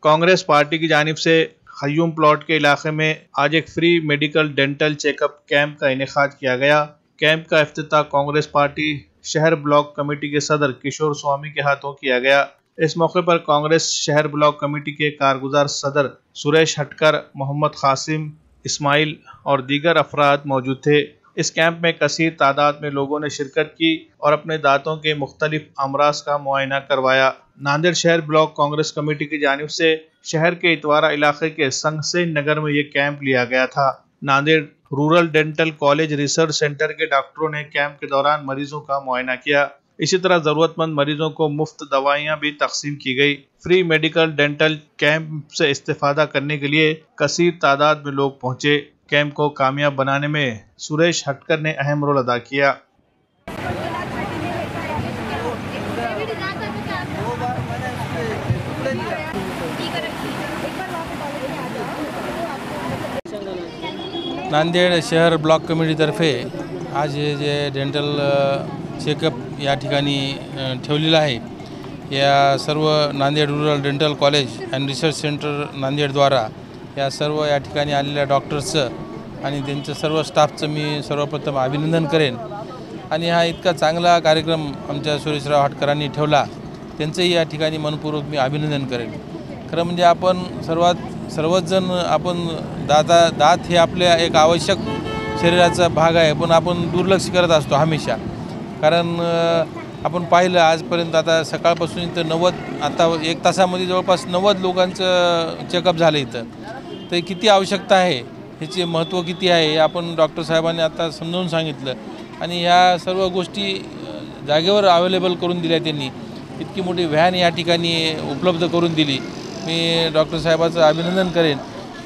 Congress party की जानिब से खयूम प्लॉट के इलाके में आज एक free medical dental checkup camp का इनेकाद किया गया। कैंप का इफ्तिताह कांग्रेस पार्टी शहर ब्लॉक कमेटी के सदर किशोर स्वामी के हाथों किया गया। इस मौके पर कांग्रेस शहर ब्लॉक कमेटी के कारगुजार सदर सुरेश हटकर, मोहम्मद कासिम, इस्माइल और दीगर अफराद मौजूद थे। इस कैंप में कसीर तादाद में लोगों ने शिरकत की और अपने दांतों के मुख्तलिफ अमराज का मुआयना करवाया। नांदेड़ शहर ब्लॉक कांग्रेस कमेटी की जानिब से शहर के इतवारा इलाके के संगसेन नगर में ये कैंप लिया गया था। Nanded rural dental college research centre के डॉक्टरों ने कैंप के दौरान मरीजों का मुआयना किया। इसी तरह जरूरतमंद मरीजों को मुफ्त दवाइयां भी तकसीम की गई। फ्री मेडिकल डेंटल कैंप से इस्तेफादा करने के लिए कसीर तादाद में लोग पहुंचे। कैंप को कामयाब बनाने में सुरेश हटकर ने अहम रोल अदा किया। नांदेड शहर ब्लॉक कमिटीतर्फे आज हे जे डेंटल चेकअप या ठिकाणी ठेवलेलं आहे, या सर्व Nanded rural dental college and research centre नांदेडद्वारा या सर्व या ठिकाणी आलेल्या डॉक्टर्सचं आणि त्यांचं सर्व स्टाफचं मी सर्वप्रथम अभिनंदन करेन। आणि हा इतका चांगला कार्यक्रम आमच्या सुरेशराव हटकरांनी ठेवला, त्यांचंही या ठिकाणी मनपूर्वक मी अभिनंदन करेन। खरं म्हणजे आपण सर्वच जण आपण दात हे आपल्या एक आवश्यक शरीराचा भाग आहे, पण आपण दुर्लक्ष करत असतो हमेशा। कारण आपण पाहिलं आजपर्यंत आता सकाळपासून इथं 90 आता 1 तासामध्ये जवळपास 90 लोकांचं चेकअप झालं इथं। तर किती आवश्यकता आहे, ह्याचे महत्त्व किती आहे हे आपण डॉक्टर साहेबांनी आता समजावून सांगितलं आणि ह्या सर्व गोष्टी जागेवर अवेलेबल करून दिल्या त्यांनी। इतकी मोठी व्हॅन या ठिकाणी उपलब्ध करून दिली। मी डॉक्टर साहेबांचं अभिनंदन करेन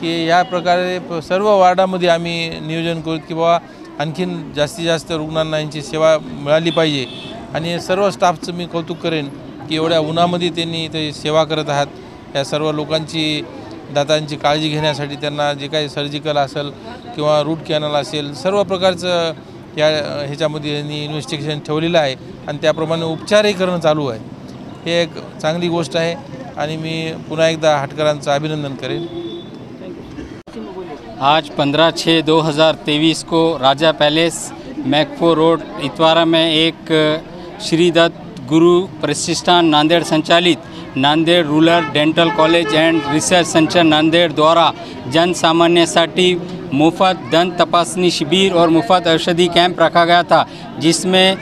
की या प्रकारे सर्व वार्डामध्ये आम्ही नियोजन करू की बाबा आणखीन जास्तीत जास्त रुग्णांना यांची सेवा मिळाली पाहिजे। आणि सर्व स्टाफचं मी कौतुक करेन की एवढ्या उन्हामध्ये त्यांनी ते सेवा करत आहात। या सर्व लोकांची दातांची काळजी घेण्यासाठी त्यांना जे काही सर्जिकल असेल किंवा रूट कॅनल असेल, सर्व प्रकारचं या ह्याच्यामध्ये यांनी इन्व्हेस्टिगेशन ठेवलेलं आहे आणि त्याप्रमाणे उपचारही करणं चालू आहे। हे एक चांगली गोष्ट आहे आणि मी पुन्हा एकदा हटकरांचं अभिनंदन करेन। आज 15/6/2023 को राजा पैलेस मैकफो रोड इतवारा में एक श्री दत्त गुरु प्रतिष्ठान नांदेड़ संचालित Nanded rural dental college and research centre Nanded द्वारा जन सामान्यसाठी मुफ्त दंत तपासनी शिविर और मुफ्त औषधि कैंप रखा गया था, जिसमें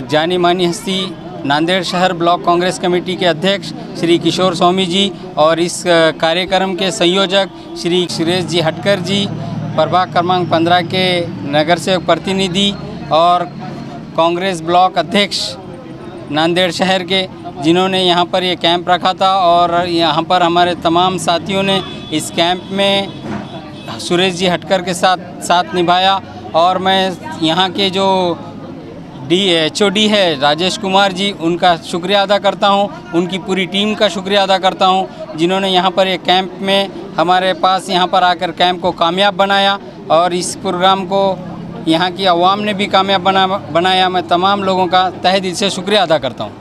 जानी मानी हस्ती नांदेड़ शहर ब्लॉक कांग्रेस कमेटी के अध्यक्ष श्री किशोर स्वामी जी और इस कार्यक्रम के संयोजक श्री सुरेश जी हटकर जी, प्रभाग क्रमांक 15 के नगर सेवक प्रतिनिधि और कांग्रेस ब्लॉक अध्यक्ष नांदेड़ शहर के, जिन्होंने यहाँ पर ये कैंप रखा था। और यहाँ पर हमारे तमाम साथियों ने इस कैंप में सुरेश जी हटकर के साथ निभाया। और मैं यहाँ के जो HOD है राजेश कुमार जी, उनका शुक्रिया अदा करता हूँ, उनकी पूरी टीम का शुक्रिया अदा करता हूँ, जिन्होंने यहाँ पर एक कैंप में हमारे पास यहाँ पर आकर कैंप को कामयाब बनाया और इस प्रोग्राम को यहाँ की आवाम ने भी कामयाब बनाया। मैं तमाम लोगों का तहे दिल से शुक्रिया अदा करता हूँ।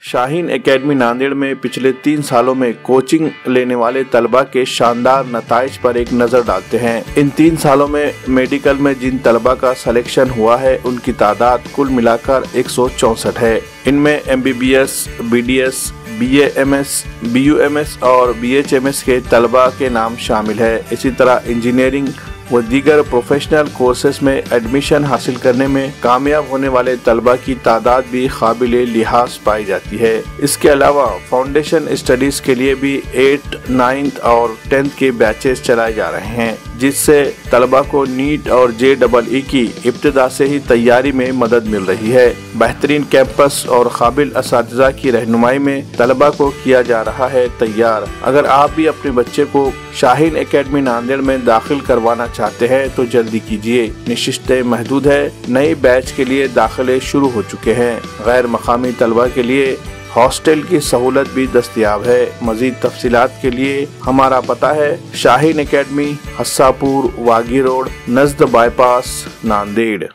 शाहीन एकेडमी नांदेड़ में पिछले 3 सालों में कोचिंग लेने वाले तलबा के शानदार नताइज पर एक नज़र डालते हैं। इन 3 सालों में मेडिकल में जिन तलबा का सिलेक्शन हुआ है, उनकी तादाद कुल मिलाकर 164 है। इनमें MBBS, BDS, BAMS, BUMS और BHMS के तलबा के नाम शामिल है। इसी तरह इंजीनियरिंग व दीगर प्रोफेशनल कोर्सेज में एडमिशन हासिल करने में कामयाब होने वाले तलबा की तादाद भी काबिले लिहाज पाई जाती है। इसके अलावा फाउंडेशन स्टडीज के लिए भी 8th, 9th और 10th के बैचेस चलाए जा रहे हैं, जिससे तलबा को नीट और JEE की इब्तिदा से ही तैयारी में मदद मिल रही है। बेहतरीन कैंपस और काबिल असातिज़ा की रहनुमाई में तलबा को किया जा रहा है तैयार। अगर आप भी अपने बच्चे को शाहीन एकेडमी नांदेड़ में दाखिल करवाना चाहते हैं तो जल्दी कीजिए, निशिस्तें महदूद है। नए बैच के लिए दाखिले शुरू हो चुके हैं। गैर मकामी तलबा के लिए हॉस्टल की सहूलत भी दस्तयाब है। मजीद तफसीलात के लिए हमारा पता है Shaheen academy, हस्सापुर, वागी road, नज़द bypass, Nanded.